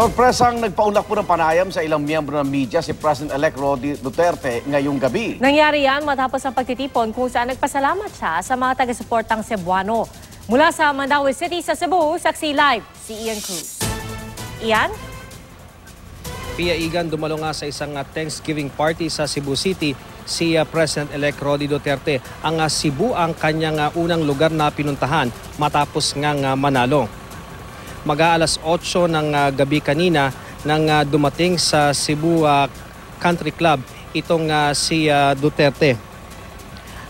Sorpresang nagpaunlak po ng panayam sa ilang miyembro ng media si President-elect Rodi Duterte ngayong gabi. Nangyari yan matapos ang pagtitipon kung saan nagpasalamat siya sa mga taga-suportang Cebuano. Mula sa Mandaue City sa Cebu, saksi live si Ian Cruz. Ian? Pia Igan, dumalo nga sa isang Thanksgiving party sa Cebu City si President-elect Rodi Duterte. Ang Cebu ang kanyang unang lugar na pinuntahan matapos ngang manalo. Mag-aalas 8 ng gabi kanina nang dumating sa Cebu Country Club itong si Duterte.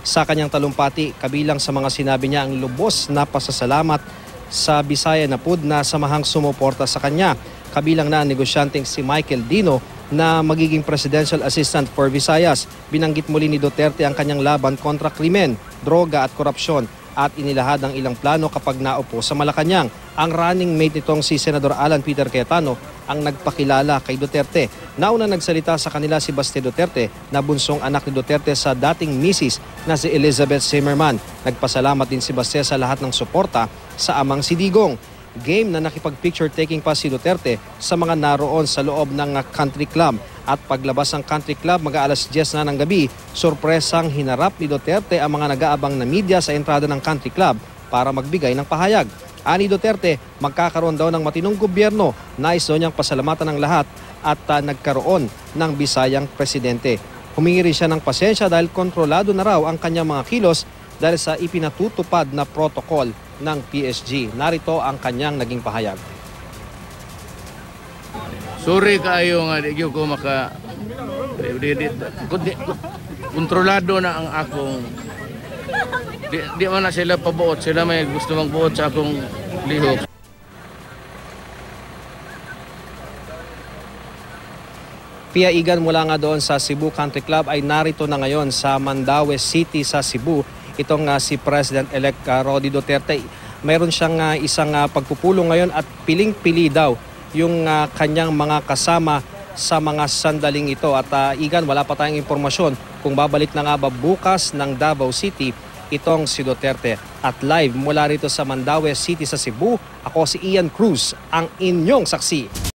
Sa kanyang talumpati, kabilang sa mga sinabi niya ang lubos na pasasalamat sa Bisaya na pud na samahang sumuporta sa kanya. Kabilang na ang negosyanteng si Michael Dino na magiging Presidential Assistant for Visayas. Binanggit muli ni Duterte ang kanyang laban kontra krimen, droga at korupsyon at inilahad ang ilang plano kapag naupo sa Malacanang. Ang running mate nitong si Senador Alan Peter Cayetano ang nagpakilala kay Duterte. Nauna nagsalita sa kanila si Baste Duterte na bunsong anak ni Duterte sa dating misis na si Elizabeth Zimmerman. Nagpasalamat din si Baste sa lahat ng suporta sa amang si Digong. Game na nakipag-picture taking pa si Duterte sa mga naroon sa loob ng country club. At paglabas ng country club mag-aalas 10 na ng gabi, sorpresang hinarap ni Duterte ang mga nag-aabang na media sa entrada ng country club para magbigay ng pahayag. Ani Duterte, magkakaroon daw ng matinong gobyerno. Nais daw niyang pasalamatan ng lahat at nagkaroon ng Bisayang presidente. Humingi rin siya ng pasensya dahil kontrolado na raw ang kanyang mga kilos dahil sa ipinatutupad na protocol ng PSG. Narito ang kanyang naging pahayag. Sorry kayo nga di ko maka kontrolado na ang akong di man na sila pabuot, sila may gusto magbuot sa akong lihok. Pia Igan, mula nga doon sa Cebu Country Club ay narito na ngayon sa Mandaue City sa Cebu itong si President-elect Rodi Duterte. Mayroon siyang isang pagpupulong ngayon at piling-pili daw yung kanyang mga kasama sa mga sandaling ito. At Igan, wala pa tayong impormasyon kung babalik na nga ba bukas ng Davao City itong si Duterte. At live mula rito sa Mandaue City sa Cebu, ako si Ian Cruz, ang inyong saksi.